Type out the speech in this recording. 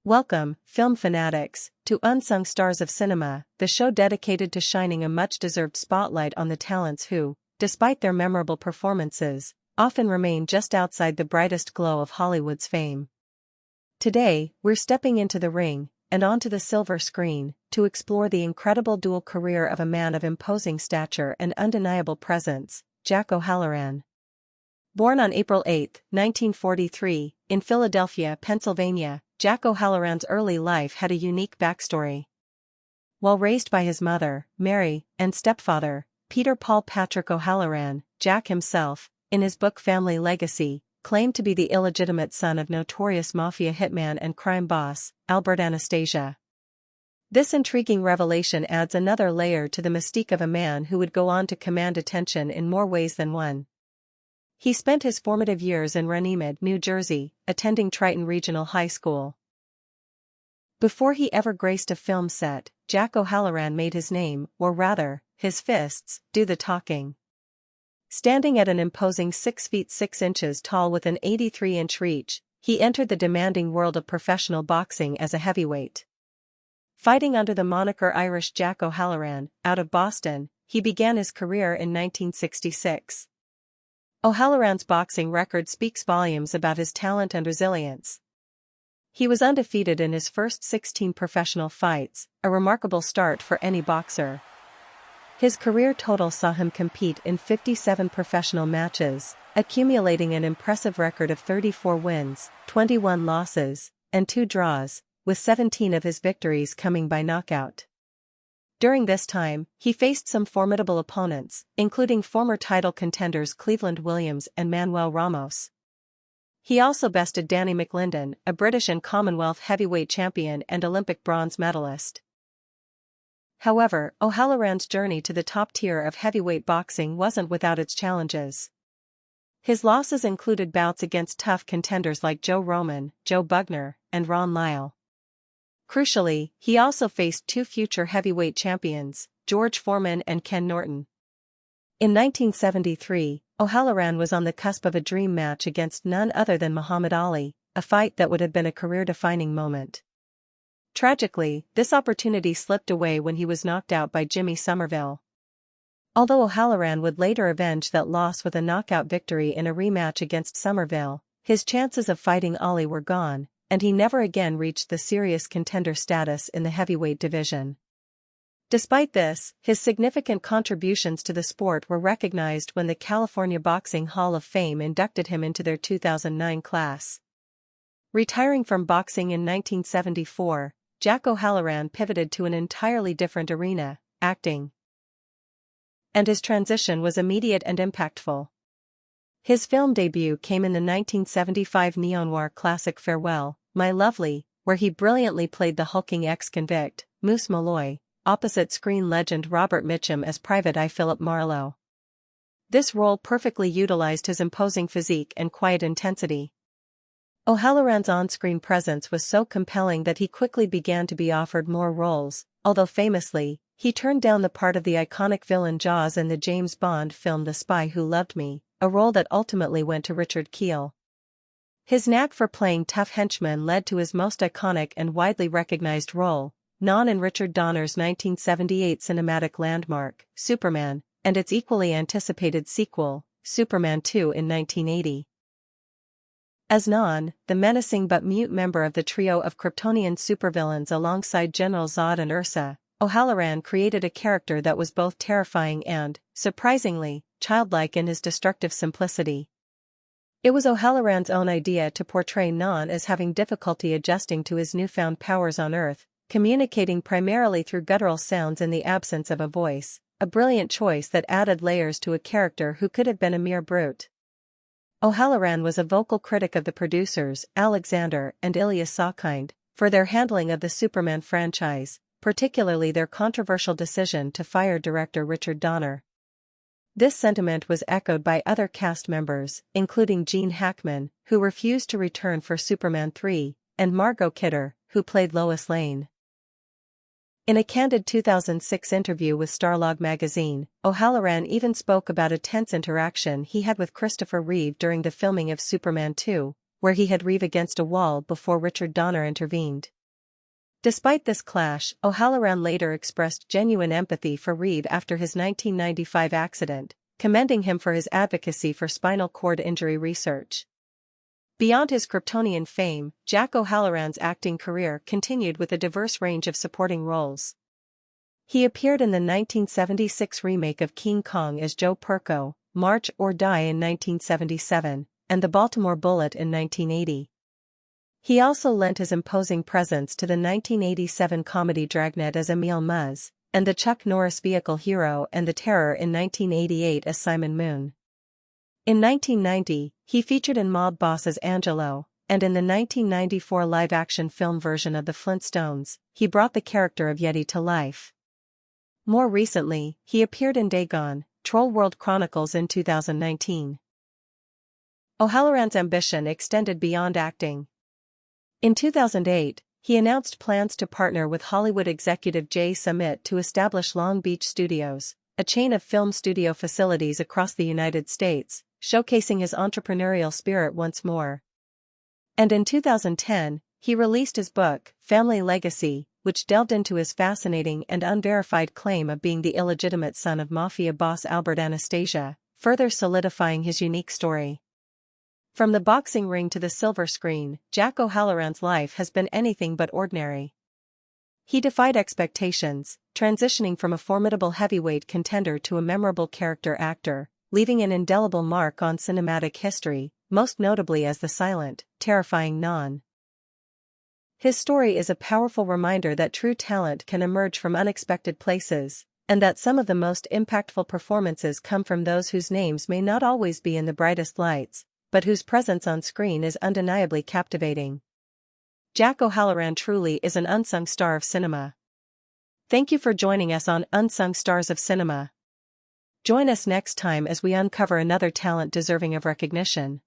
Welcome, film fanatics, to Unsung Stars of Cinema, the show dedicated to shining a much-deserved spotlight on the talents who, despite their memorable performances, often remain just outside the brightest glow of Hollywood's fame. Today, we're stepping into the ring, and onto the silver screen, to explore the incredible dual career of a man of imposing stature and undeniable presence, Jack O'Halloran. Born on April 8, 1943, in Philadelphia, Pennsylvania, Jack O'Halloran's early life had a unique backstory. While raised by his mother, Mary, and stepfather, Peter Paul Patrick O'Halloran, Jack himself, in his book Family Legacy, claimed to be the illegitimate son of notorious mafia hitman and crime boss, Albert Anastasia. This intriguing revelation adds another layer to the mystique of a man who would go on to command attention in more ways than one. He spent his formative years in Runnymede, New Jersey, attending Triton Regional High School. Before he ever graced a film set, Jack O'Halloran made his name, or rather, his fists, do the talking. Standing at an imposing 6 feet 6 inches tall with an 83-inch reach, he entered the demanding world of professional boxing as a heavyweight. Fighting under the moniker Irish Jack O'Halloran, out of Boston, he began his career in 1966. O'Halloran's boxing record speaks volumes about his talent and resilience. He was undefeated in his first 16 professional fights, a remarkable start for any boxer. His career total saw him compete in 57 professional matches, accumulating an impressive record of 34 wins, 21 losses, and 2 draws, with 17 of his victories coming by knockout. During this time, he faced some formidable opponents, including former title contenders Cleveland Williams and Manuel Ramos. He also bested Danny McLinden, a British and Commonwealth heavyweight champion and Olympic bronze medalist. However, O'Halloran's journey to the top tier of heavyweight boxing wasn't without its challenges. His losses included bouts against tough contenders like Joe Roman, Joe Bugner, and Ron Lyle. Crucially, he also faced 2 future heavyweight champions, George Foreman and Ken Norton. In 1973, O'Halloran was on the cusp of a dream match against none other than Muhammad Ali, a fight that would have been a career-defining moment. Tragically, this opportunity slipped away when he was knocked out by Jimmy Somerville. Although O'Halloran would later avenge that loss with a knockout victory in a rematch against Somerville, his chances of fighting Ali were gone, and he never again reached the serious contender status in the heavyweight division. Despite this, his significant contributions to the sport were recognized when the California Boxing Hall of Fame inducted him into their 2009 class. Retiring from boxing in 1974, Jack O'Halloran pivoted to an entirely different arena, acting. And his transition was immediate and impactful. His film debut came in the 1975 neo-noir classic Farewell, My Lovely, where he brilliantly played the hulking ex-convict, Moose Malloy, opposite screen legend Robert Mitchum as Private Eye Philip Marlowe. This role perfectly utilized his imposing physique and quiet intensity. O'Halloran's on-screen presence was so compelling that he quickly began to be offered more roles, although famously, he turned down the part of the iconic villain Jaws in the James Bond film The Spy Who Loved Me, a role that ultimately went to Richard Kiel. His knack for playing tough henchmen led to his most iconic and widely recognized role, Non in Richard Donner's 1978 cinematic landmark, Superman, and its equally anticipated sequel, Superman 2 in 1980. As Non, the menacing but mute member of the trio of Kryptonian supervillains alongside General Zod and Ursa, O'Halloran created a character that was both terrifying and, surprisingly, childlike in his destructive simplicity. It was O'Halloran's own idea to portray Non as having difficulty adjusting to his newfound powers on Earth, communicating primarily through guttural sounds in the absence of a voice, a brilliant choice that added layers to a character who could have been a mere brute. O'Halloran was a vocal critic of the producers, Alexander and Ilya Sawkind, for their handling of the Superman franchise, particularly their controversial decision to fire director Richard Donner. This sentiment was echoed by other cast members, including Gene Hackman, who refused to return for Superman 3, and Margot Kidder, who played Lois Lane. In a candid 2006 interview with Starlog magazine, O'Halloran even spoke about a tense interaction he had with Christopher Reeve during the filming of Superman 2, where he had Reeve against a wall before Richard Donner intervened. Despite this clash, O'Halloran later expressed genuine empathy for Reed after his 1995 accident, commending him for his advocacy for spinal cord injury research. Beyond his Kryptonian fame, Jack O'Halloran's acting career continued with a diverse range of supporting roles. He appeared in the 1976 remake of King Kong as Joe Perko, March or Die in 1977, and The Baltimore Bullet in 1980. He also lent his imposing presence to the 1987 comedy Dragnet as Emil Muzz, and the Chuck Norris vehicle Hero and the Terror in 1988 as Simon Moon. In 1990, he featured in Mob Boss as Angelo, and in the 1994 live-action film version of The Flintstones, he brought the character of Yeti to life. More recently, he appeared in Dagon, Troll World Chronicles in 2019. O'Halloran's ambition extended beyond acting. In 2008, he announced plans to partner with Hollywood executive Jay Summit to establish Long Beach Studios, a chain of film studio facilities across the United States, showcasing his entrepreneurial spirit once more. And in 2010, he released his book, Family Legacy, which delved into his fascinating and unverified claim of being the illegitimate son of mafia boss Albert Anastasia, further solidifying his unique story. From the boxing ring to the silver screen, Jack O'Halloran's life has been anything but ordinary. He defied expectations, transitioning from a formidable heavyweight contender to a memorable character actor, leaving an indelible mark on cinematic history, most notably as the silent, terrifying Non. His story is a powerful reminder that true talent can emerge from unexpected places, and that some of the most impactful performances come from those whose names may not always be in the brightest lights, but whose presence on screen is undeniably captivating. Jack O'Halloran truly is an unsung star of cinema. Thank you for joining us on Unsung Stars of Cinema. Join us next time as we uncover another talent deserving of recognition.